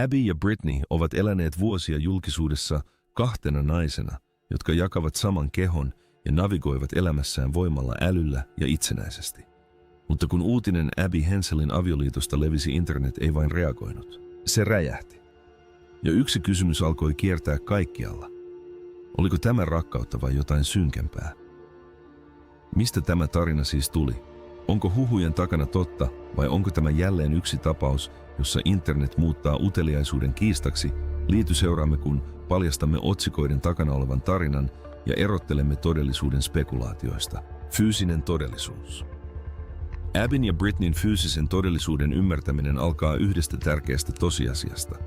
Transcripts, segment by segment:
Abby ja Britney ovat eläneet vuosia julkisuudessa kahtena naisena, jotka jakavat saman kehon ja navigoivat elämässään voimalla älyllä ja itsenäisesti. Mutta kun uutinen Abby Henselin avioliitosta levisi, internet ei vain reagoinut. Se räjähti. Ja yksi kysymys alkoi kiertää kaikkialla. Oliko tämä rakkautta vai jotain synkempää? Mistä tämä tarina siis tuli? Onko huhujen takana totta vai onko tämä jälleen yksi tapaus, jossa internet muuttaa uteliaisuuden kiistaksi? Liity seuraamme, kun paljastamme otsikoiden takana olevan tarinan ja erottelemme todellisuuden spekulaatioista. Fyysinen todellisuus. Abbyn ja Britneyn fyysisen todellisuuden ymmärtäminen alkaa yhdestä tärkeästä tosiasiasta.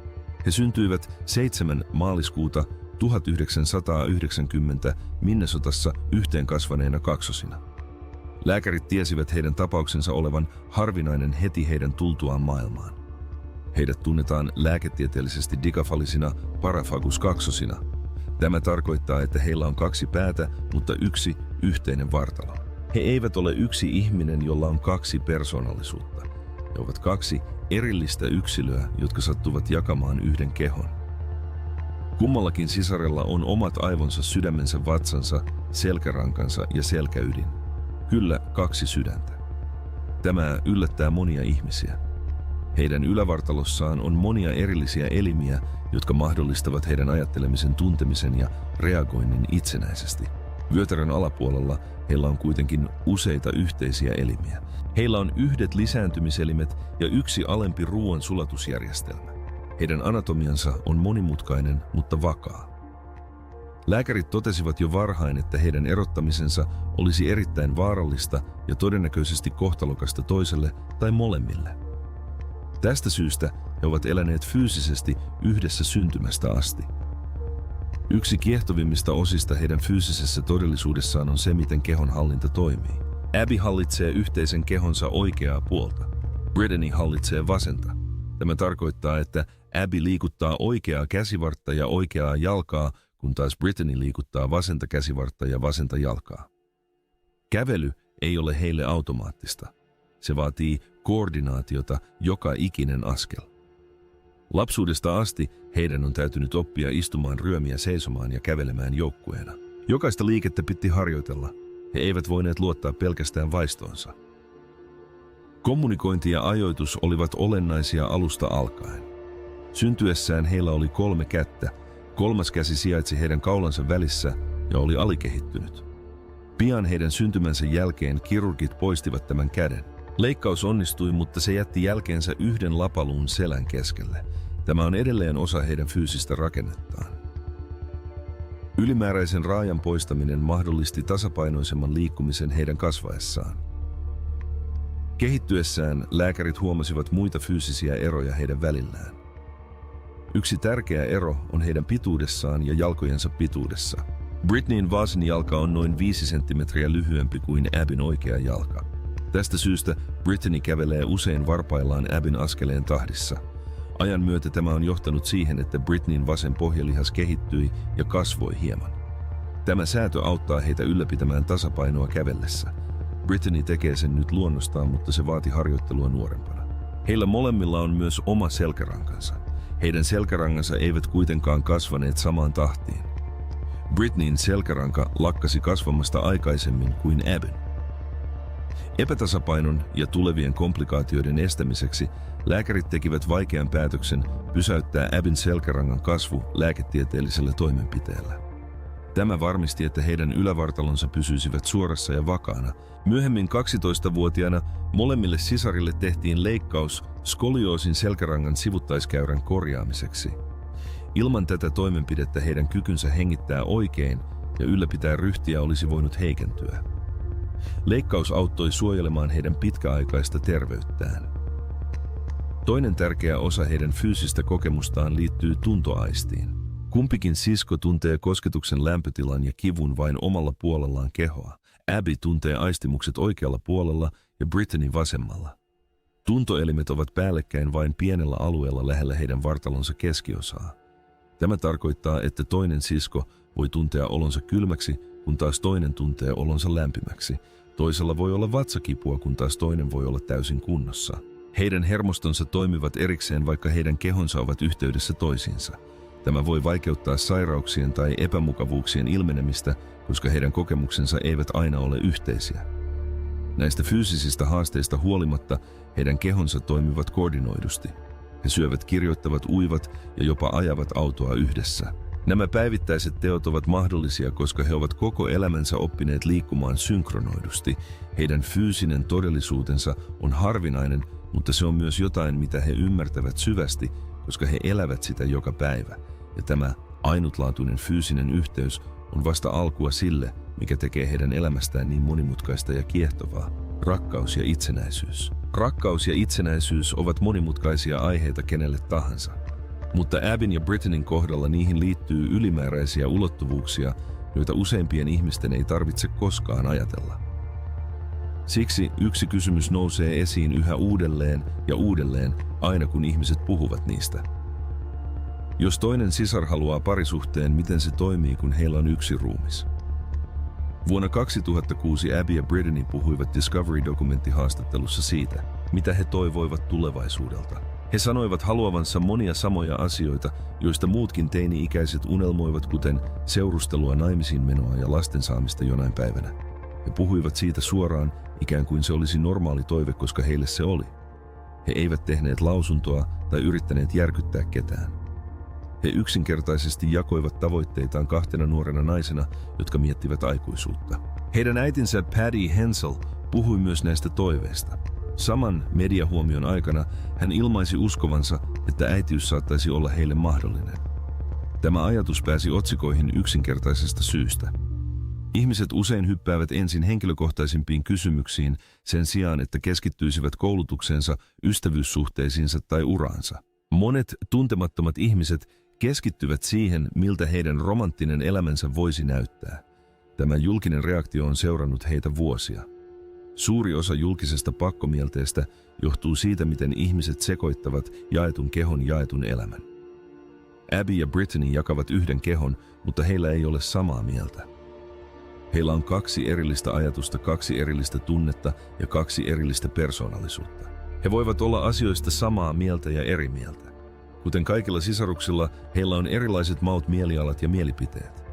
He syntyivät 7. maaliskuuta 1990 Minnesotassa yhteenkasvaneina kaksosina. Lääkärit tiesivät heidän tapauksensa olevan harvinainen heti heidän tultuaan maailmaan. Heidät tunnetaan lääketieteellisesti digafalisina parafagus-kaksosina. Tämä tarkoittaa, että heillä on 2 päätä, mutta yksi yhteinen vartalo. He eivät ole yksi ihminen, jolla on 2 persoonallisuutta. He ovat 2 erillistä yksilöä, jotka sattuvat jakamaan yhden kehon. Kummallakin sisarella on omat aivonsa, sydämensä, vatsansa, selkärankansa ja selkäydin. Kyllä, 2 sydäntä. Tämä yllättää monia ihmisiä. Heidän ylävartalossaan on monia erillisiä elimiä, jotka mahdollistavat heidän ajattelemisen, tuntemisen ja reagoinnin itsenäisesti. Vyötärön alapuolella heillä on kuitenkin useita yhteisiä elimiä. Heillä on 1 lisääntymiselimet ja 1 alempi ruoansulatusjärjestelmä. Heidän anatomiansa on monimutkainen, mutta vakaa. Lääkärit totesivat jo varhain, että heidän erottamisensa olisi erittäin vaarallista ja todennäköisesti kohtalokasta toiselle tai molemmille. Tästä syystä he ovat eläneet fyysisesti yhdessä syntymästä asti. Yksi kiehtovimmista osista heidän fyysisessä todellisuudessaan on se, miten kehon hallinta toimii. Abby hallitsee yhteisen kehonsa oikeaa puolta. Britney hallitsee vasenta. Tämä tarkoittaa, että Abby liikuttaa oikeaa käsivartta ja oikeaa jalkaa, kun taas Britney liikuttaa vasenta käsivartta ja vasenta jalkaa. Kävely ei ole heille automaattista. Se vaatii koordinaatiota joka ikinen askel. Lapsuudesta asti heidän on täytynyt oppia istumaan, ryömiä, seisomaan ja kävelemään joukkueena. Jokaista liikettä piti harjoitella. He eivät voineet luottaa pelkästään vaistoonsa. Kommunikointi ja ajoitus olivat olennaisia alusta alkaen. Syntyessään heillä oli 3 kättä. 3. käsi sijaitsi heidän kaulansa välissä ja oli alikehittynyt. Pian heidän syntymänsä jälkeen kirurgit poistivat tämän käden. Leikkaus onnistui, mutta se jätti jälkeensä 1 lapaluun selän keskelle. Tämä on edelleen osa heidän fyysistä rakennettaan. Ylimääräisen raajan poistaminen mahdollisti tasapainoisemman liikkumisen heidän kasvaessaan. Kehittyessään lääkärit huomasivat muita fyysisiä eroja heidän välillään. Yksi tärkeä ero on heidän pituudessaan ja jalkojensa pituudessa. Britneyn vasenjalka on noin 5 senttimetriä lyhyempi kuin Abbyn oikea jalka. Tästä syystä Britney kävelee usein varpaillaan Abbyn askeleen tahdissa. Ajan myötä tämä on johtanut siihen, että Britneyn vasen pohjalihas kehittyi ja kasvoi hieman. Tämä säätö auttaa heitä ylläpitämään tasapainoa kävellessä. Britney tekee sen nyt luonnostaan, mutta se vaati harjoittelua nuorempana. Heillä molemmilla on myös oma selkärankansa. Heidän selkärangansa eivät kuitenkaan kasvaneet samaan tahtiin. Britneyn selkäranka lakkasi kasvamasta aikaisemmin kuin Abbyn. Epätasapainon ja tulevien komplikaatioiden estämiseksi lääkärit tekivät vaikean päätöksen pysäyttää Abbyn selkärangan kasvu lääketieteellisellä toimenpiteellä. Tämä varmisti, että heidän ylävartalonsa pysyisivät suorassa ja vakaana. Myöhemmin 12-vuotiaana molemmille sisarille tehtiin leikkaus skolioosin selkärangan sivuttaiskäyrän korjaamiseksi. Ilman tätä toimenpidettä heidän kykynsä hengittää oikein ja ylläpitää ryhtiä olisi voinut heikentyä. Leikkaus auttoi suojelemaan heidän pitkäaikaista terveyttään. Toinen tärkeä osa heidän fyysistä kokemustaan liittyy tuntoaistiin. Kumpikin sisko tuntee kosketuksen lämpötilan ja kivun vain omalla puolellaan kehoa. Abby tuntee aistimukset oikealla puolella ja Britney vasemmalla. Tuntoelimet ovat päällekkäin vain pienellä alueella lähellä heidän vartalonsa keskiosaa. Tämä tarkoittaa, että toinen sisko voi tuntea olonsa kylmäksi, kun taas toinen tuntee olonsa lämpimäksi. Toisella voi olla vatsakipua, kun taas toinen voi olla täysin kunnossa. Heidän hermostonsa toimivat erikseen, vaikka heidän kehonsa ovat yhteydessä toisiinsa. Tämä voi vaikeuttaa sairauksien tai epämukavuuksien ilmenemistä, koska heidän kokemuksensa eivät aina ole yhteisiä. Näistä fyysisistä haasteista huolimatta heidän kehonsa toimivat koordinoidusti. He syövät, kirjoittavat, uivat ja jopa ajavat autoa yhdessä. Nämä päivittäiset teot ovat mahdollisia, koska he ovat koko elämänsä oppineet liikkumaan synkronoidusti. Heidän fyysinen todellisuutensa on harvinainen, mutta se on myös jotain, mitä he ymmärtävät syvästi, koska he elävät sitä joka päivä. Ja tämä ainutlaatuinen fyysinen yhteys on vasta alkua sille, mikä tekee heidän elämästään niin monimutkaista ja kiehtovaa. Rakkaus ja itsenäisyys. Rakkaus ja itsenäisyys ovat monimutkaisia aiheita kenelle tahansa. Mutta Abbyn ja Brittanin kohdalla niihin liittyy ylimääräisiä ulottuvuuksia, joita useimpien ihmisten ei tarvitse koskaan ajatella. Siksi yksi kysymys nousee esiin yhä uudelleen ja uudelleen, aina kun ihmiset puhuvat niistä. Jos toinen sisar haluaa parisuhteen, miten se toimii, kun heillä on yksi ruumis? Vuonna 2006 Abby ja Brittany puhuivat Discovery-dokumenttihaastattelussa siitä, mitä he toivoivat tulevaisuudelta. He sanoivat haluavansa monia samoja asioita, joista muutkin teini-ikäiset unelmoivat, kuten seurustelua, naimisiin menoa ja lasten saamista jonain päivänä. He puhuivat siitä suoraan, ikään kuin se olisi normaali toive, koska heille se oli. He eivät tehneet lausuntoa tai yrittäneet järkyttää ketään. He yksinkertaisesti jakoivat tavoitteitaan kahtena nuorena naisena, jotka miettivät aikuisuutta. Heidän äitinsä Patty Hensel puhui myös näistä toiveista. Saman mediahuomion aikana hän ilmaisi uskovansa, että äitiys saattaisi olla heille mahdollinen. Tämä ajatus pääsi otsikoihin yksinkertaisesta syystä. Ihmiset usein hyppäävät ensin henkilökohtaisimpiin kysymyksiin sen sijaan, että keskittyisivät koulutukseensa, ystävyyssuhteisiinsa tai uraansa. Monet tuntemattomat ihmiset keskittyvät siihen, miltä heidän romanttinen elämänsä voisi näyttää. Tämä julkinen reaktio on seurannut heitä vuosia. Suuri osa julkisesta pakkomielteestä johtuu siitä, miten ihmiset sekoittavat jaetun kehon jaetun elämän. Abby ja Brittany jakavat yhden kehon, mutta heillä ei ole samaa mieltä. Heillä on kaksi erillistä ajatusta, kaksi erillistä tunnetta ja kaksi erillistä persoonallisuutta. He voivat olla asioista samaa mieltä ja eri mieltä. Kuten kaikilla sisaruksilla, heillä on erilaiset maut, mielialat ja mielipiteet.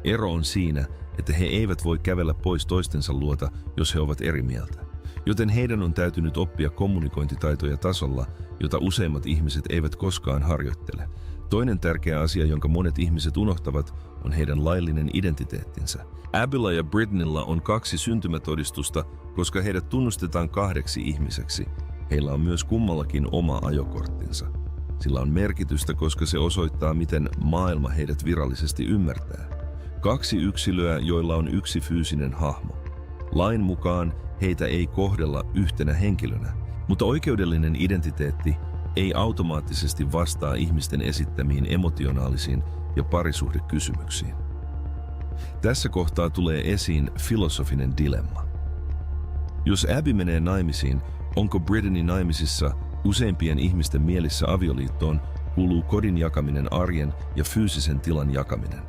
Ero on siinä, että he eivät voi kävellä pois toistensa luota, jos he ovat eri mieltä. Joten heidän on täytynyt oppia kommunikointitaitoja tasolla, jota useimmat ihmiset eivät koskaan harjoittele. Toinen tärkeä asia, jonka monet ihmiset unohtavat, on heidän laillinen identiteettinsä. Abbylla ja Brittanylla on kaksi syntymätodistusta, koska heidät tunnustetaan kahdeksi ihmiseksi. Heillä on myös kummallakin oma ajokorttinsa. Sillä on merkitystä, koska se osoittaa, miten maailma heidät virallisesti ymmärtää. Kaksi yksilöä, joilla on yksi fyysinen hahmo. Lain mukaan heitä ei kohdella yhtenä henkilönä, mutta oikeudellinen identiteetti ei automaattisesti vastaa ihmisten esittämiin emotionaalisiin ja parisuhdekysymyksiin. Tässä kohtaa tulee esiin filosofinen dilemma. Jos Abby menee naimisiin, onko Brittany naimisissa? Useimpien ihmisten mielissä avioliittoon kuuluu kodin jakaminen, arjen ja fyysisen tilan jakaminen.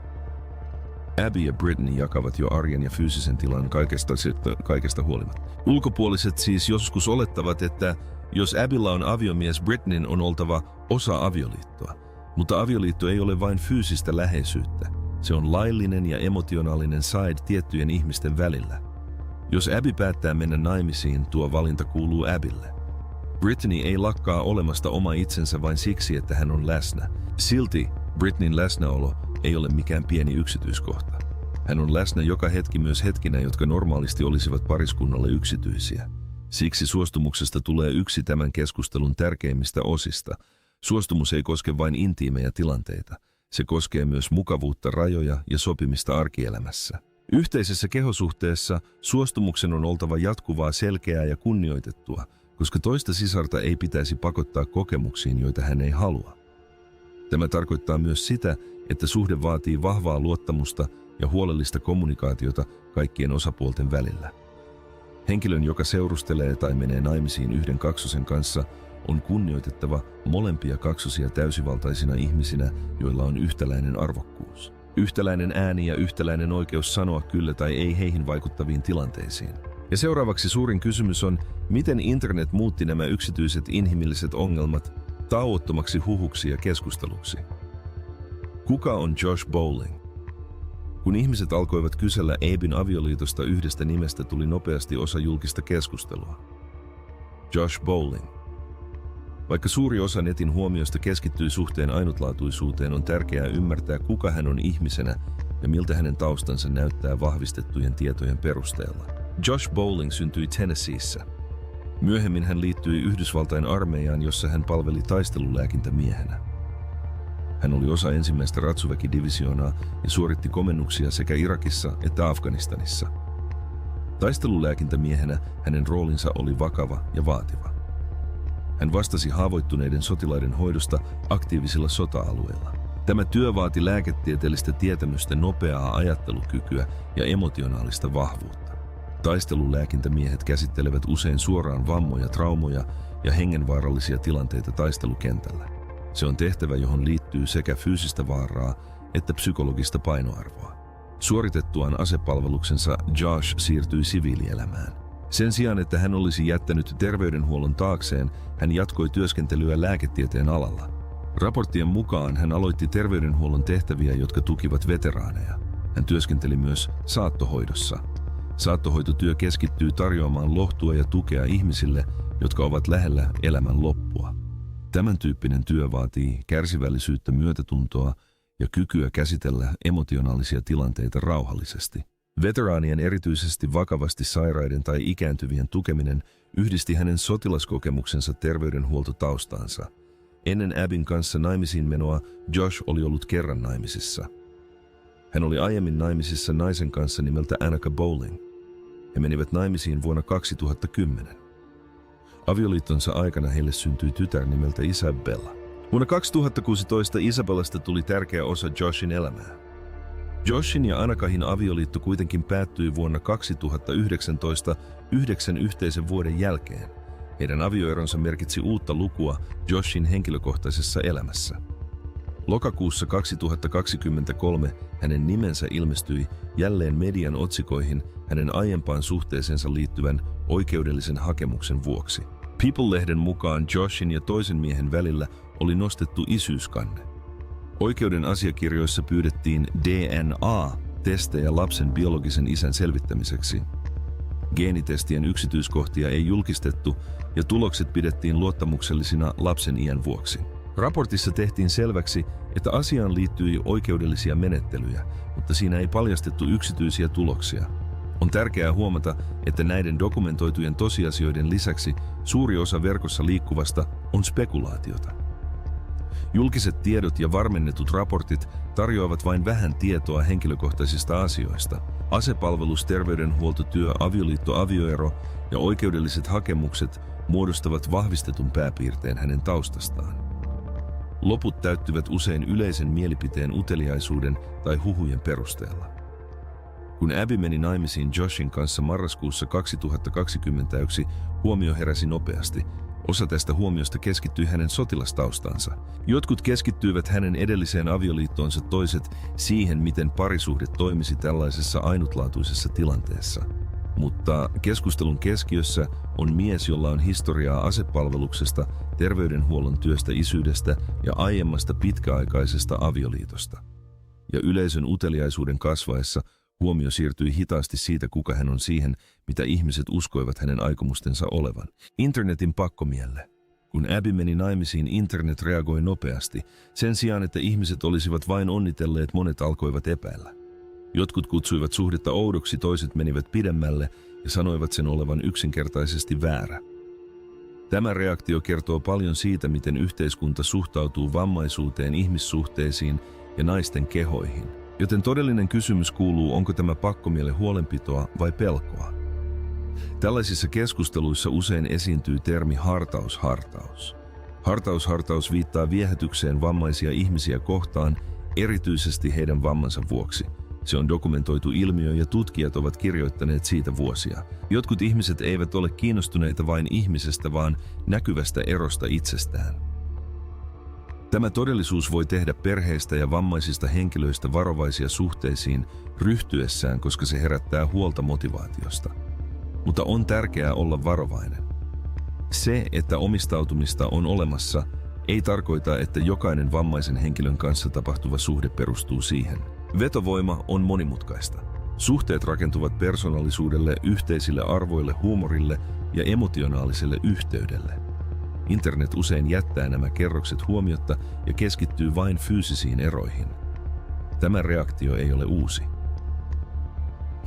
Abby ja Brittany jakavat jo arjen ja fyysisen tilan kaikesta huolimatta. Ulkopuoliset siis joskus olettavat, että jos Abbylla on aviomies, Brittannyn on oltava osa avioliittoa. Mutta avioliitto ei ole vain fyysistä läheisyyttä. Se on laillinen ja emotionaalinen side tiettyjen ihmisten välillä. Jos Abby päättää mennä naimisiin, tuo valinta kuuluu Abbylle. Brittany ei lakkaa olemasta oma itsensä vain siksi, että hän on läsnä. Silti Brittannyn läsnäolo ei ole mikään pieni yksityiskohta. Hän on läsnä joka hetki, myös hetkinä, jotka normaalisti olisivat pariskunnalle yksityisiä. Siksi suostumuksesta tulee yksi tämän keskustelun tärkeimmistä osista. Suostumus ei koske vain intiimejä tilanteita. Se koskee myös mukavuutta, rajoja ja sopimista arkielämässä. Yhteisessä kehosuhteessa suostumuksen on oltava jatkuvaa, selkeää ja kunnioitettua, koska toista sisarta ei pitäisi pakottaa kokemuksiin, joita hän ei halua. Tämä tarkoittaa myös sitä, että suhde vaatii vahvaa luottamusta ja huolellista kommunikaatiota kaikkien osapuolten välillä. Henkilön, joka seurustelee tai menee naimisiin yhden kaksosen kanssa, on kunnioitettava molempia kaksosia täysivaltaisina ihmisinä, joilla on yhtäläinen arvokkuus. Yhtäläinen ääni ja yhtäläinen oikeus sanoa kyllä tai ei heihin vaikuttaviin tilanteisiin. Ja seuraavaksi suurin kysymys on, miten internet muutti nämä yksityiset inhimilliset ongelmat tauottomaksi huhuksi ja keskusteluksi. Kuka on Josh Bowling? Kun ihmiset alkoivat kysellä Abin avioliitosta yhdestä nimestä, tuli nopeasti osa julkista keskustelua. Josh Bowling. Vaikka suuri osa netin huomiosta keskittyi suhteen ainutlaatuisuuteen, on tärkeää ymmärtää, kuka hän on ihmisenä ja miltä hänen taustansa näyttää vahvistettujen tietojen perusteella. Josh Bowling syntyi Tennesseeissä. Myöhemmin hän liittyi Yhdysvaltain armeijaan, jossa hän palveli taistelulääkintämiehenä. Hän oli osa ensimmäistä ratsuväkidivisioonaa ja suoritti komennuksia sekä Irakissa että Afganistanissa. Taistelulääkintämiehenä hänen roolinsa oli vakava ja vaativa. Hän vastasi haavoittuneiden sotilaiden hoidosta aktiivisilla sota-alueilla. Tämä työ vaati lääketieteellistä tietämystä, nopeaa ajattelukykyä ja emotionaalista vahvuutta. Taistelulääkintämiehet käsittelevät usein suoraan vammoja, traumoja ja hengenvaarallisia tilanteita taistelukentällä. Se on tehtävä, johon liittyy sekä fyysistä vaaraa että psykologista painoarvoa. Suoritettuaan asepalveluksensa Josh siirtyi siviilielämään. Sen sijaan, että hän olisi jättänyt terveydenhuollon taakseen, hän jatkoi työskentelyä lääketieteen alalla. Raporttien mukaan hän aloitti terveydenhuollon tehtäviä, jotka tukivat veteraaneja. Hän työskenteli myös saattohoidossa. Saattohoitotyö keskittyy tarjoamaan lohtua ja tukea ihmisille, jotka ovat lähellä elämän loppua. Tämän tyyppinen työ vaatii kärsivällisyyttä, myötätuntoa ja kykyä käsitellä emotionaalisia tilanteita rauhallisesti. Veteraanien, erityisesti vakavasti sairaiden tai ikääntyvien tukeminen yhdisti hänen sotilaskokemuksensa terveydenhuoltotaustaansa. Ennen Abin kanssa naimisiin menoa Josh oli ollut kerran naimisissa. Hän oli aiemmin naimisissa naisen kanssa nimeltä Annika Bowling. He menivät naimisiin vuonna 2010. Avioliittonsa aikana heille syntyi tytär nimeltä Isabella. Vuonna 2016 Isabellasta tuli tärkeä osa Joshin elämää. Joshin ja Annikahin avioliitto kuitenkin päättyi vuonna 2019 9 yhteisen vuoden jälkeen. Heidän avioeronsa merkitsi uutta lukua Joshin henkilökohtaisessa elämässä. Lokakuussa 2023 hänen nimensä ilmestyi jälleen median otsikoihin hänen aiempaan suhteeseensa liittyvän oikeudellisen hakemuksen vuoksi. People-lehden mukaan Joshin ja toisen miehen välillä oli nostettu isyyskanne. Oikeuden asiakirjoissa pyydettiin DNA-testejä lapsen biologisen isän selvittämiseksi. Geenitestien yksityiskohtia ei julkistettu ja tulokset pidettiin luottamuksellisina lapsen iän vuoksi. Raportissa tehtiin selväksi, että asiaan liittyi oikeudellisia menettelyjä, mutta siinä ei paljastettu yksityisiä tuloksia. On tärkeää huomata, että näiden dokumentoitujen tosiasioiden lisäksi suuri osa verkossa liikkuvasta on spekulaatiota. Julkiset tiedot ja varmennetut raportit tarjoavat vain vähän tietoa henkilökohtaisista asioista. Asepalvelus, terveydenhuoltotyö, avioliitto, avioero ja oikeudelliset hakemukset muodostavat vahvistetun pääpiirteen hänen taustastaan. Loput täyttyvät usein yleisen mielipiteen, uteliaisuuden tai huhujen perusteella. Kun Abby meni naimisiin Joshin kanssa marraskuussa 2021, huomio heräsi nopeasti. Osa tästä huomiosta keskittyi hänen sotilastaustansa. Jotkut keskittyivät hänen edelliseen avioliittoonsa, toiset siihen, miten parisuhde toimisi tällaisessa ainutlaatuisessa tilanteessa. Mutta keskustelun keskiössä on mies, jolla on historiaa asepalveluksesta, terveydenhuollon työstä, isyydestä ja aiemmasta pitkäaikaisesta avioliitosta. Ja yleisön uteliaisuuden kasvaessa huomio siirtyi hitaasti siitä, kuka hän on, siihen, mitä ihmiset uskoivat hänen aikomustensa olevan. Internetin pakkomielle. Kun Abby meni naimisiin, internet reagoi nopeasti. Sen sijaan, että ihmiset olisivat vain onnitelleet, monet alkoivat epäillä. Jotkut kutsuivat suhdetta oudoksi, toiset menivät pidemmälle ja sanoivat sen olevan yksinkertaisesti väärä. Tämä reaktio kertoo paljon siitä, miten yhteiskunta suhtautuu vammaisuuteen, ihmissuhteisiin ja naisten kehoihin. Joten todellinen kysymys kuuluu, onko tämä pakkomielle huolenpitoa vai pelkoa? Tällaisissa keskusteluissa usein esiintyy termi hartaus. Hartaus viittaa viehätykseen vammaisia ihmisiä kohtaan, erityisesti heidän vammansa vuoksi. Se on dokumentoitu ilmiö ja tutkijat ovat kirjoittaneet siitä vuosia. Jotkut ihmiset eivät ole kiinnostuneita vain ihmisestä, vaan näkyvästä erosta itsestään. Tämä todellisuus voi tehdä perheistä ja vammaisista henkilöistä varovaisia suhteisiin ryhtyessään, koska se herättää huolta motivaatiosta. Mutta on tärkeää olla varovainen. Se, että omistautumista on olemassa, ei tarkoita, että jokainen vammaisen henkilön kanssa tapahtuva suhde perustuu siihen. Vetovoima on monimutkaista. Suhteet rakentuvat persoonallisuudelle, yhteisille arvoille, huumorille ja emotionaaliselle yhteydelle. Internet usein jättää nämä kerrokset huomiotta ja keskittyy vain fyysisiin eroihin. Tämä reaktio ei ole uusi.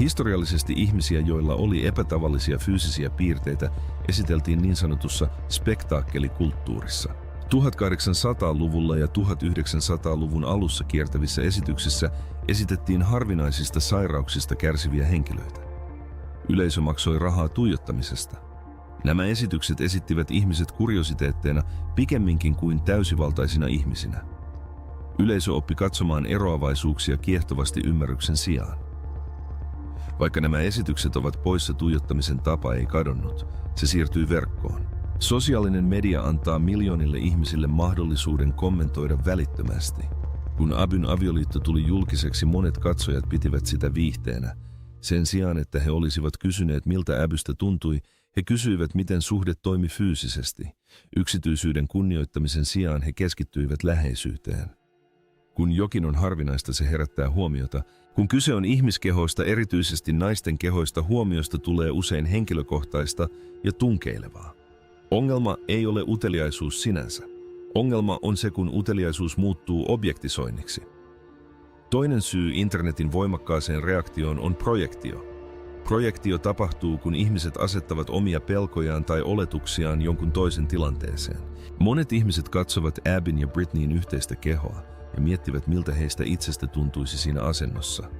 Historiallisesti ihmisiä, joilla oli epätavallisia fyysisiä piirteitä, esiteltiin niin sanotussa spektaakkelikulttuurissa. 1800-luvulla ja 1900-luvun alussa kiertävissä esityksissä esitettiin harvinaisista sairauksista kärsiviä henkilöitä. Yleisö maksoi rahaa tuijottamisesta. Nämä esitykset esittivät ihmiset kuriositeetteina pikemminkin kuin täysivaltaisina ihmisinä. Yleisö oppi katsomaan eroavaisuuksia kiehtovasti ymmärryksen sijaan. Vaikka nämä esitykset ovat poissa, tuijottamisen tapa ei kadonnut, se siirtyi verkkoon. Sosiaalinen media antaa miljoonille ihmisille mahdollisuuden kommentoida välittömästi. Kun Abyn avioliitto tuli julkiseksi, monet katsojat pitivät sitä viihteenä. Sen sijaan, että he olisivat kysyneet, miltä Abystä tuntui, he kysyivät, miten suhde toimi fyysisesti. Yksityisyyden kunnioittamisen sijaan he keskittyivät läheisyyteen. Kun jokin on harvinaista, se herättää huomiota. Kun kyse on ihmiskehoista, erityisesti naisten kehoista, huomiosta tulee usein henkilökohtaista ja tunkeilevaa. Ongelma ei ole uteliaisuus sinänsä. Ongelma on se, kun uteliaisuus muuttuu objektisoinniksi. Toinen syy internetin voimakkaaseen reaktioon on projektio. Projektio tapahtuu, kun ihmiset asettavat omia pelkojaan tai oletuksiaan jonkun toisen tilanteeseen. Monet ihmiset katsovat Abyn ja Britneyn yhteistä kehoa ja miettivät, miltä heistä itsestä tuntuisi siinä asennossa.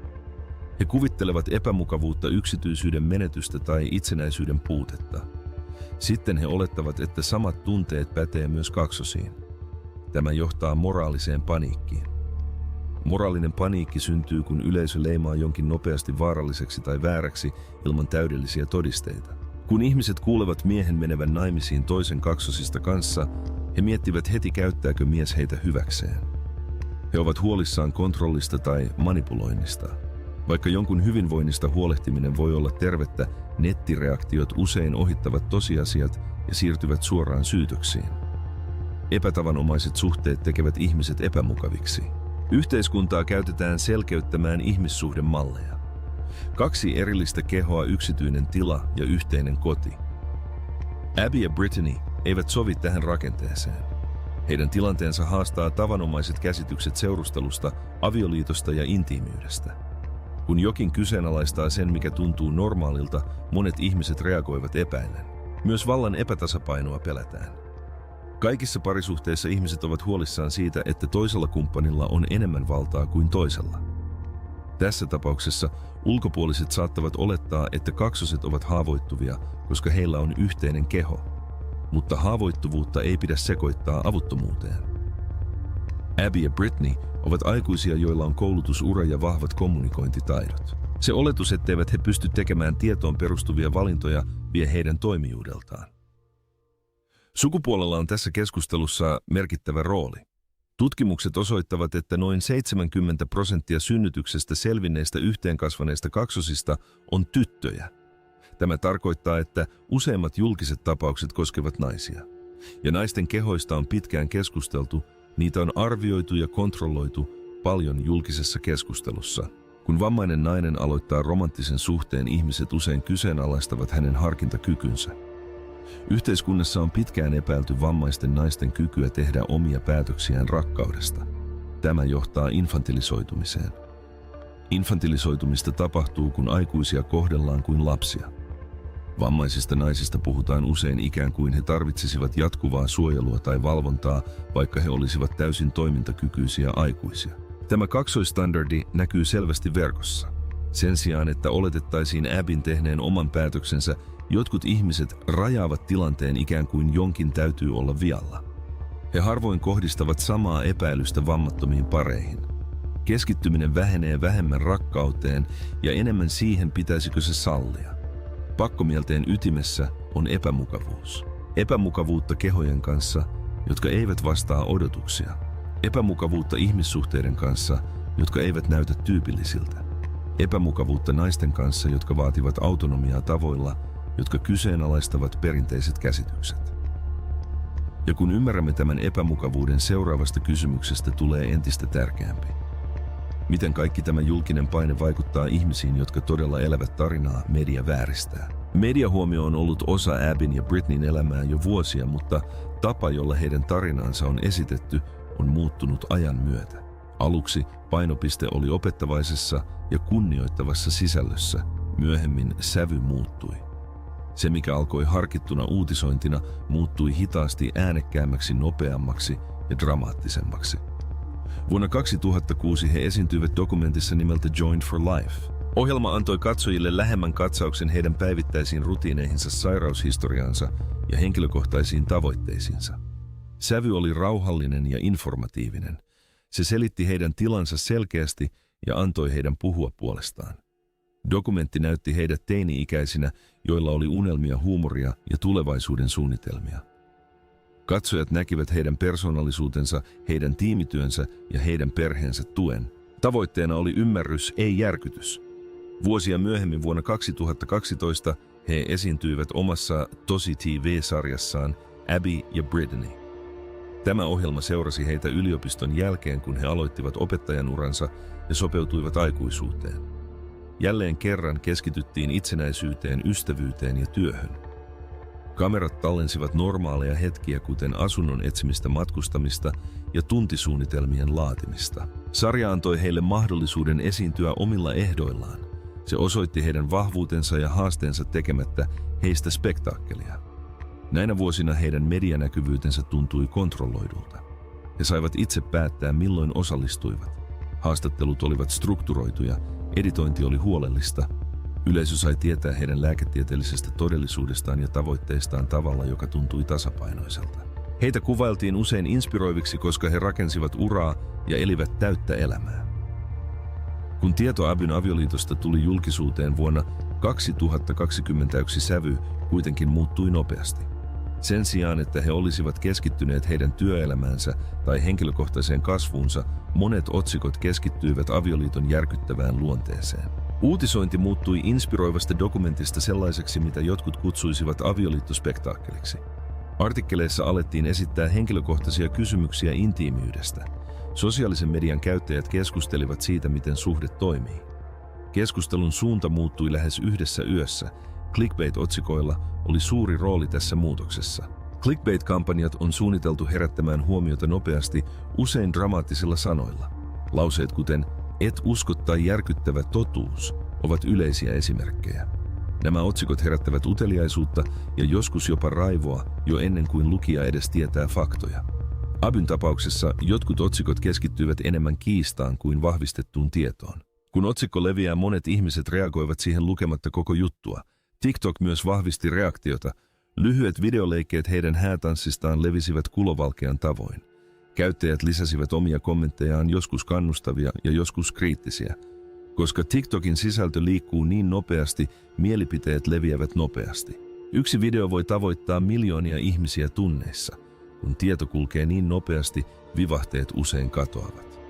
He kuvittelevat epämukavuutta, yksityisyyden menetystä tai itsenäisyyden puutetta. Sitten he olettavat, että samat tunteet pätee myös kaksosiin. Tämä johtaa moraaliseen paniikkiin. Moraalinen paniikki syntyy, kun yleisö leimaa jonkin nopeasti vaaralliseksi tai vääräksi ilman täydellisiä todisteita. Kun ihmiset kuulevat miehen menevän naimisiin toisen kaksosista kanssa, he miettivät heti, käyttääkö mies heitä hyväkseen. He ovat huolissaan kontrollista tai manipuloinnista. Vaikka jonkun hyvinvoinnista huolehtiminen voi olla tervettä, nettireaktiot usein ohittavat tosiasiat ja siirtyvät suoraan syytöksiin. Epätavanomaiset suhteet tekevät ihmiset epämukaviksi. Yhteiskuntaa käytetään selkeyttämään ihmissuhdemalleja. 2 erillistä kehoa, yksityinen tila ja yhteinen koti. Abby ja Brittany eivät sovi tähän rakenteeseen. Heidän tilanteensa haastaa tavanomaiset käsitykset seurustelusta, avioliitosta ja intiimiydestä. Kun jokin kyseenalaistaa sen, mikä tuntuu normaalilta, monet ihmiset reagoivat epäillen. Myös vallan epätasapainoa pelätään. Kaikissa parisuhteissa ihmiset ovat huolissaan siitä, että toisella kumppanilla on enemmän valtaa kuin toisella. Tässä tapauksessa ulkopuoliset saattavat olettaa, että kaksoset ovat haavoittuvia, koska heillä on yhteinen keho. Mutta haavoittuvuutta ei pidä sekoittaa avuttomuuteen. Abby ja Britney ovat aikuisia, joilla on koulutusura ja vahvat kommunikointitaidot. Se oletus, etteivät he pysty tekemään tietoon perustuvia valintoja, vie heidän toimijuudeltaan. Sukupuolella on tässä keskustelussa merkittävä rooli. Tutkimukset osoittavat, että noin 70% synnytyksestä selvinneistä yhteenkasvaneista kaksosista on tyttöjä. Tämä tarkoittaa, että useimmat julkiset tapaukset koskevat naisia. Ja naisten kehoista on pitkään keskusteltu, niitä on arvioitu ja kontrolloitu paljon julkisessa keskustelussa. Kun vammainen nainen aloittaa romanttisen suhteen, ihmiset usein kyseenalaistavat hänen harkintakykynsä. Yhteiskunnassa on pitkään epäilty vammaisten naisten kykyä tehdä omia päätöksiään rakkaudesta. Tämä johtaa infantilisoitumiseen. Infantilisoitumista tapahtuu, kun aikuisia kohdellaan kuin lapsia. Vammaisista naisista puhutaan usein ikään kuin he tarvitsisivat jatkuvaa suojelua tai valvontaa, vaikka he olisivat täysin toimintakykyisiä aikuisia. Tämä kaksoistandardi näkyy selvästi verkossa. Sen sijaan, että oletettaisiin Abyn tehneen oman päätöksensä, jotkut ihmiset rajaavat tilanteen ikään kuin jonkin täytyy olla vialla. He harvoin kohdistavat samaa epäilystä vammattomiin pareihin. Keskittyminen vähenee vähemmän rakkauteen ja enemmän siihen, pitäisikö se sallia. Pakkomielteen ytimessä on epämukavuus. Epämukavuutta kehojen kanssa, jotka eivät vastaa odotuksia. Epämukavuutta ihmissuhteiden kanssa, jotka eivät näytä tyypillisiltä. Epämukavuutta naisten kanssa, jotka vaativat autonomiaa tavoilla, jotka kyseenalaistavat perinteiset käsitykset. Ja kun ymmärrämme tämän epämukavuuden, seuraavasta kysymyksestä tulee entistä tärkeämpi. Miten kaikki tämä julkinen paine vaikuttaa ihmisiin, jotka todella elävät tarinaa, media vääristää? Mediahuomio on ollut osa Abbyn ja Britneyn elämää jo vuosia, mutta tapa, jolla heidän tarinaansa on esitetty, on muuttunut ajan myötä. Aluksi painopiste oli opettavaisessa ja kunnioittavassa sisällössä, myöhemmin sävy muuttui. Se, mikä alkoi harkittuna uutisointina, muuttui hitaasti äänekkäämmäksi, nopeammaksi ja dramaattisemmaksi. Vuonna 2006 he esiintyivät dokumentissa nimeltä Joined for Life. Ohjelma antoi katsojille lähemmän katsauksen heidän päivittäisiin rutiineihinsa, sairaushistoriaansa ja henkilökohtaisiin tavoitteisiinsa. Sävy oli rauhallinen ja informatiivinen. Se selitti heidän tilansa selkeästi ja antoi heidän puhua puolestaan. Dokumentti näytti heidät teini-ikäisinä, joilla oli unelmia, huumoria ja tulevaisuuden suunnitelmia. Katsojat näkivät heidän persoonallisuutensa, heidän tiimityönsä ja heidän perheensä tuen. Tavoitteena oli ymmärrys, ei järkytys. Vuosia myöhemmin vuonna 2012 he esiintyivät omassa Tosi TV-sarjassaan Abby ja Brittany. Tämä ohjelma seurasi heitä yliopiston jälkeen, kun he aloittivat opettajan uransa ja sopeutuivat aikuisuuteen. Jälleen kerran keskityttiin itsenäisyyteen, ystävyyteen ja työhön. Kamerat tallensivat normaaleja hetkiä, kuten asunnon etsimistä, matkustamista ja tuntisuunnitelmien laatimista. Sarja antoi heille mahdollisuuden esiintyä omilla ehdoillaan. Se osoitti heidän vahvuutensa ja haasteensa tekemättä heistä spektaakkelia. Näinä vuosina heidän medianäkyvyytensä tuntui kontrolloidulta. He saivat itse päättää, milloin osallistuivat. Haastattelut olivat strukturoituja, editointi oli huolellista. Yleisö sai tietää heidän lääketieteellisestä todellisuudestaan ja tavoitteistaan tavalla, joka tuntui tasapainoiselta. Heitä kuvailtiin usein inspiroiviksi, koska he rakensivat uraa ja elivät täyttä elämää. Kun tieto Abbyn avioliitosta tuli julkisuuteen vuonna 2021, sävy kuitenkin muuttui nopeasti. Sen sijaan, että he olisivat keskittyneet heidän työelämäänsä tai henkilökohtaiseen kasvuunsa, monet otsikot keskittyivät avioliiton järkyttävään luonteeseen. Uutisointi muuttui inspiroivasta dokumentista sellaiseksi, mitä jotkut kutsuisivat avioliittospektaakkeliksi. Artikkeleissa alettiin esittää henkilökohtaisia kysymyksiä intiimiydestä. Sosiaalisen median käyttäjät keskustelivat siitä, miten suhde toimii. Keskustelun suunta muuttui lähes yhdessä yössä. Clickbait-otsikoilla oli suuri rooli tässä muutoksessa. Clickbait-kampanjat on suunniteltu herättämään huomiota nopeasti, usein dramaattisilla sanoilla. Lauseet kuten "et usko" tai "järkyttävä totuus" ovat yleisiä esimerkkejä. Nämä otsikot herättävät uteliaisuutta ja joskus jopa raivoa jo ennen kuin lukija edes tietää faktoja. Abbyn tapauksessa jotkut otsikot keskittyivät enemmän kiistaan kuin vahvistettuun tietoon. Kun otsikko leviää, monet ihmiset reagoivat siihen lukematta koko juttua. TikTok myös vahvisti reaktiota. Lyhyet videoleikkeet heidän häätanssistaan levisivät kulovalkean tavoin. Käyttäjät lisäsivät omia kommenttejaan, joskus kannustavia ja joskus kriittisiä. Koska TikTokin sisältö liikkuu niin nopeasti, mielipiteet leviävät nopeasti. Yksi video voi tavoittaa miljoonia ihmisiä tunneissa. Kun tieto kulkee niin nopeasti, vivahteet usein katoavat.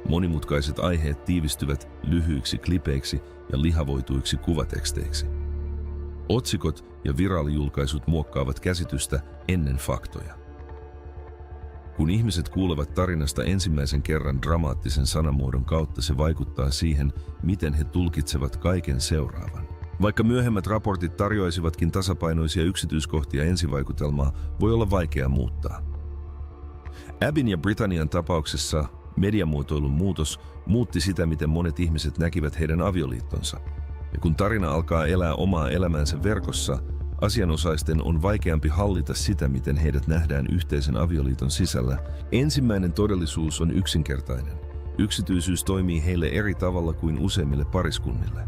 Monimutkaiset aiheet tiivistyvät lyhyiksi klipeiksi ja lihavoituiksi kuvateksteiksi. Otsikot ja viraalijulkaisut muokkaavat käsitystä ennen faktoja. Kun ihmiset kuulevat tarinasta ensimmäisen kerran dramaattisen sanamuodon kautta, se vaikuttaa siihen, miten he tulkitsevat kaiken seuraavan. Vaikka myöhemmät raportit tarjoaisivatkin tasapainoisia yksityiskohtia, ensivaikutelmaa voi olla vaikea muuttaa. Abbyn ja Britannian tapauksessa mediamuotoilun muutos muutti sitä, miten monet ihmiset näkivät heidän avioliittonsa. Ja kun tarina alkaa elää omaa elämäänsä verkossa, asianosaisten on vaikeampi hallita sitä, miten heidät nähdään yhteisen avioliiton sisällä. Ensimmäinen todellisuus on yksinkertainen. Yksityisyys toimii heille eri tavalla kuin useimmille pariskunnille.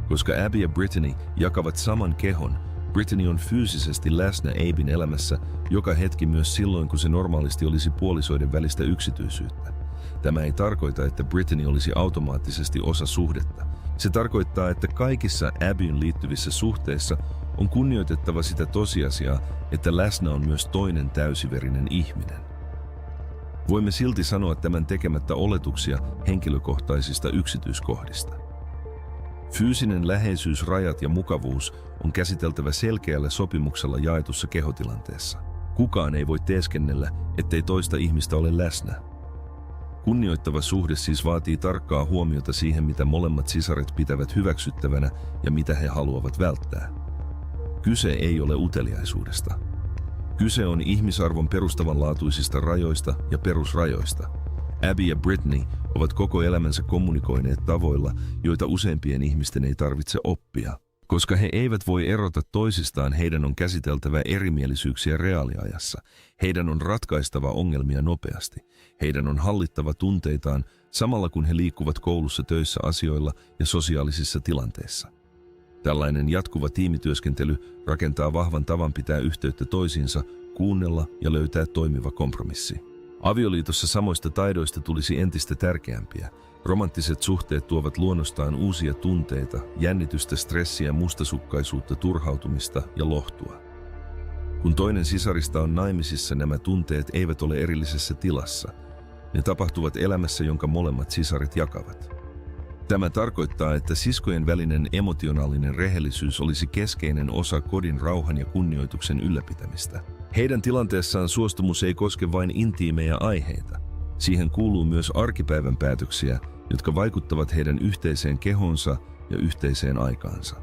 Koska Abby ja Brittany jakavat saman kehon, Brittany on fyysisesti läsnä Abbyn elämässä joka hetki, myös silloin, kun se normaalisti olisi puolisoiden välistä yksityisyyttä. Tämä ei tarkoita, että Brittany olisi automaattisesti osa suhdetta. Se tarkoittaa, että kaikissa Abbyyn liittyvissä suhteissa on kunnioitettava sitä tosiasiaa, että läsnä on myös toinen täysiverinen ihminen. Voimme silti sanoa tämän tekemättä oletuksia henkilökohtaisista yksityiskohdista. Fyysinen läheisyys, rajat ja mukavuus on käsiteltävä selkeällä sopimuksella jaetussa kehotilanteessa. Kukaan ei voi teeskennellä, ettei toista ihmistä ole läsnä. Kunnioittava suhde siis vaatii tarkkaa huomiota siihen, mitä molemmat sisaret pitävät hyväksyttävänä ja mitä he haluavat välttää. Kyse ei ole uteliaisuudesta. Kyse on ihmisarvon perustavanlaatuisista rajoista ja perusrajoista. Abby ja Brittany ovat koko elämänsä kommunikoineet tavoilla, joita useimpien ihmisten ei tarvitse oppia. Koska he eivät voi erota toisistaan, heidän on käsiteltävä erimielisyyksiä reaaliajassa. Heidän on ratkaistava ongelmia nopeasti. Heidän on hallittava tunteitaan samalla kun he liikkuvat koulussa, töissä, asioilla ja sosiaalisissa tilanteissa. Tällainen jatkuva tiimityöskentely rakentaa vahvan tavan pitää yhteyttä toisiinsa, kuunnella ja löytää toimiva kompromissi. Avioliitossa samoista taidoista tulisi entistä tärkeämpiä. Romanttiset suhteet tuovat luonnostaan uusia tunteita, jännitystä, stressiä, mustasukkaisuutta, turhautumista ja lohtua. Kun toinen sisarista on naimisissa, nämä tunteet eivät ole erillisessä tilassa. Ne tapahtuvat elämässä, jonka molemmat sisaret jakavat. Tämä tarkoittaa, että siskojen välinen emotionaalinen rehellisyys olisi keskeinen osa kodin rauhan ja kunnioituksen ylläpitämistä. Heidän tilanteessaan suostumus ei koske vain intiimejä aiheita. Siihen kuuluu myös arkipäivän päätöksiä, jotka vaikuttavat heidän yhteiseen kehonsa ja yhteiseen aikaansa.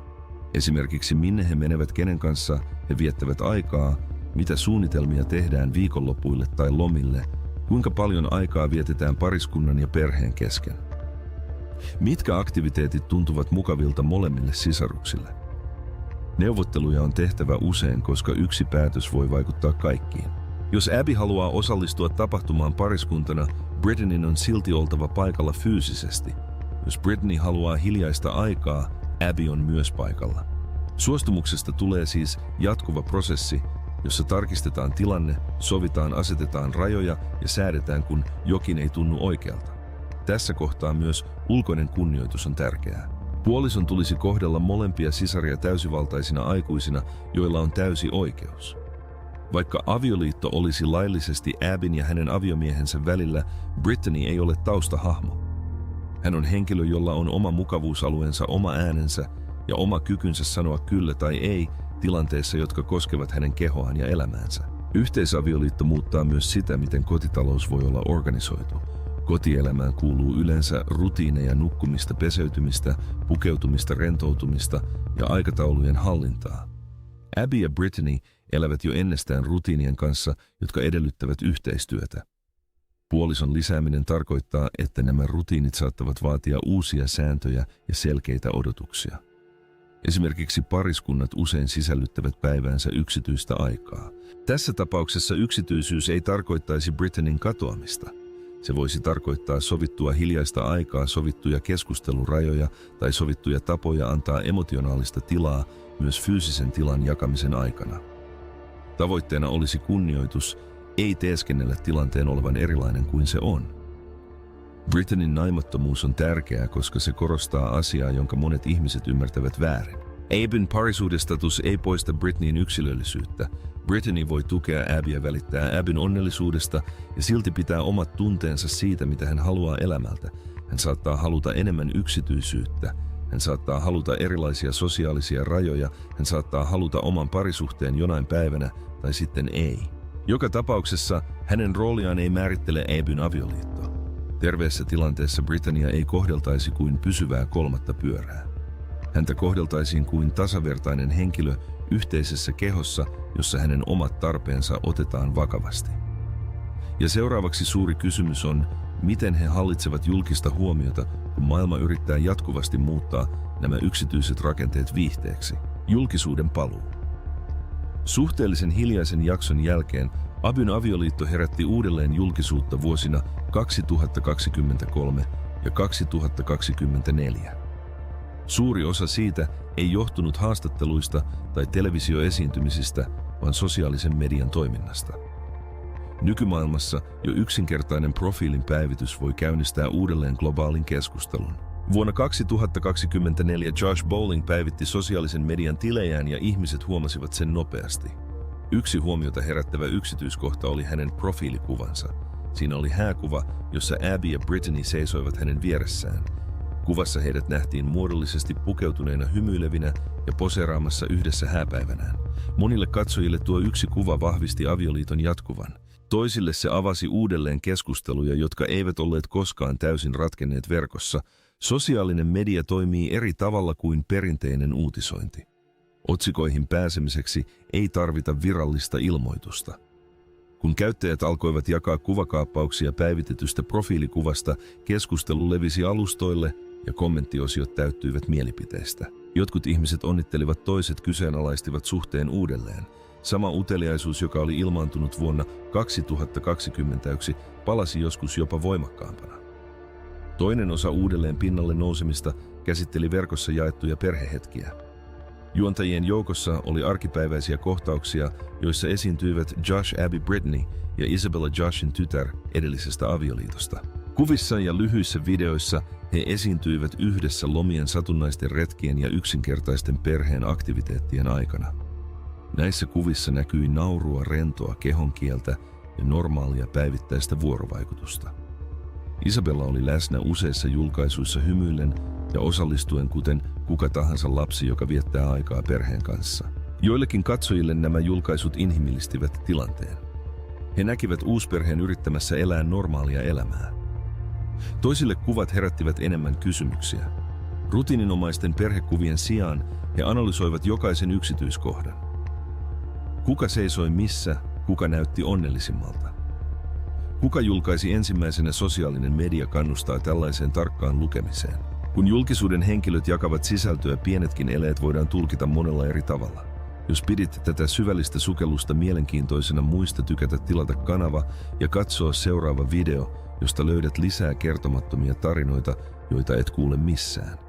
Esimerkiksi minne he menevät, kenen kanssa he viettävät aikaa, mitä suunnitelmia tehdään viikonlopuille tai lomille, kuinka paljon aikaa vietetään pariskunnan ja perheen kesken. Mitkä aktiviteetit tuntuvat mukavilta molemmille sisaruksille? Neuvotteluja on tehtävä usein, koska yksi päätös voi vaikuttaa kaikkiin. Jos Abby haluaa osallistua tapahtumaan pariskuntana, Brittany on silti oltava paikalla fyysisesti. Jos Brittany haluaa hiljaista aikaa, Abby on myös paikalla. Suostumuksesta tulee siis jatkuva prosessi, jossa tarkistetaan tilanne, sovitaan, asetetaan rajoja ja säädetään, kun jokin ei tunnu oikealta. Tässä kohtaa myös ulkoinen kunnioitus on tärkeää. Puolison tulisi kohdella molempia sisaria täysivaltaisina aikuisina, joilla on täysi oikeus. Vaikka avioliitto olisi laillisesti Abbyn ja hänen aviomiehensä välillä, Brittany ei ole taustahahmo. Hän on henkilö, jolla on oma mukavuusalueensa, oma äänensä ja oma kykynsä sanoa kyllä tai ei tilanteissa, jotka koskevat hänen kehoaan ja elämäänsä. Yhteisavioliitto muuttaa myös sitä, miten kotitalous voi olla organisoitu. Kotielämään kuuluu yleensä rutiineja, nukkumista, peseytymistä, pukeutumista, rentoutumista ja aikataulujen hallintaa. Abby ja Brittany elävät jo ennestään rutiinien kanssa, jotka edellyttävät yhteistyötä. Puolison lisääminen tarkoittaa, että nämä rutiinit saattavat vaatia uusia sääntöjä ja selkeitä odotuksia. Esimerkiksi pariskunnat usein sisällyttävät päiväänsä yksityistä aikaa. Tässä tapauksessa yksityisyys ei tarkoittaisi Brittany'n katoamista. Se voisi tarkoittaa sovittua hiljaista aikaa, sovittuja keskustelurajoja tai sovittuja tapoja antaa emotionaalista tilaa myös fyysisen tilan jakamisen aikana. Tavoitteena olisi kunnioitus, ei teeskennellä tilanteen olevan erilainen kuin se on. Brittany'n naimattomuus on tärkeää, koska se korostaa asiaa, jonka monet ihmiset ymmärtävät väärin. Abbyn parisuhdestatus ei poista Brittany'n yksilöllisyyttä. Brittany voi tukea Abbyä, välittää Abbyn onnellisuudesta ja silti pitää omat tunteensa siitä, mitä hän haluaa elämältä. Hän saattaa haluta enemmän yksityisyyttä. Hän saattaa haluta erilaisia sosiaalisia rajoja. Hän saattaa haluta oman parisuhteen jonain päivänä tai sitten ei. Joka tapauksessa hänen rooliaan ei määrittele Abbyn avioliitto. Terveessä tilanteessa Brittanyä ei kohdeltaisi kuin pysyvää kolmatta pyörää. Häntä kohdeltaisiin kuin tasavertainen henkilö yhteisessä kehossa, jossa hänen omat tarpeensa otetaan vakavasti. Ja seuraavaksi suuri kysymys on, miten he hallitsevat julkista huomiota, kun maailma yrittää jatkuvasti muuttaa nämä yksityiset rakenteet viihteeksi. Julkisuuden paluu. Suhteellisen hiljaisen jakson jälkeen Abbyn avioliitto herätti uudelleen julkisuutta vuosina 2023 ja 2024. Suuri osa siitä ei johtunut haastatteluista tai televisioesiintymisistä, vaan sosiaalisen median toiminnasta. Nykymaailmassa jo yksinkertainen profiilin päivitys voi käynnistää uudelleen globaalin keskustelun. Vuonna 2024 Josh Bowling päivitti sosiaalisen median tilejään ja ihmiset huomasivat sen nopeasti. Yksi huomiota herättävä yksityiskohta oli hänen profiilikuvansa. Siinä oli hääkuva, jossa Abby ja Brittany seisoivat hänen vieressään. Kuvassa heidät nähtiin muodollisesti pukeutuneina hymyilevinä ja poseeraamassa yhdessä hääpäivänään. Monille katsojille tuo yksi kuva vahvisti avioliiton jatkuvan. Toisille se avasi uudelleen keskusteluja, jotka eivät olleet koskaan täysin ratkenneet verkossa. Sosiaalinen media toimii eri tavalla kuin perinteinen uutisointi. Otsikoihin pääsemiseksi ei tarvita virallista ilmoitusta. Kun käyttäjät alkoivat jakaa kuvakaappauksia päivitetystä profiilikuvasta, keskustelu levisi alustoille ja kommenttiosiot täyttyivät mielipiteistä. Jotkut ihmiset onnittelivat, toiset kyseenalaistivat suhteen uudelleen. Sama uteliaisuus, joka oli ilmaantunut vuonna 2021, palasi joskus jopa voimakkaampana. Toinen osa uudelleen pinnalle nousemista käsitteli verkossa jaettuja perhehetkiä. Juontajien joukossa oli arkipäiväisiä kohtauksia, joissa esiintyivät Josh Abby Brittany ja Isabella Joshin tytär edellisestä avioliitosta. Kuvissa ja lyhyissä videoissa he esiintyivät yhdessä lomien, satunnaisten retkien ja yksinkertaisten perheen aktiviteettien aikana. Näissä kuvissa näkyi naurua, rentoa kehonkieltä ja normaalia päivittäistä vuorovaikutusta. Isabella oli läsnä useissa julkaisuissa hymyillen ja osallistuen kuten kuka tahansa lapsi, joka viettää aikaa perheen kanssa. Joillekin katsojille nämä julkaisut inhimillistivät tilanteen. He näkivät uusperheen yrittämässä elää normaalia elämää. Toisille kuvat herättivät enemmän kysymyksiä. Rutiininomaisten perhekuvien sijaan he analysoivat jokaisen yksityiskohdan. Kuka seisoi missä, kuka näytti onnellisimmalta? Kuka julkaisi ensimmäisenä? Sosiaalinen media kannustaa tällaiseen tarkkaan lukemiseen. Kun julkisuuden henkilöt jakavat sisältöä, pienetkin eleet voidaan tulkita monella eri tavalla. Jos pidit tätä syvällistä sukellusta mielenkiintoisena, muista tykätä, tilata kanava ja katsoa seuraava video, josta löydät lisää kertomattomia tarinoita, joita et kuule missään.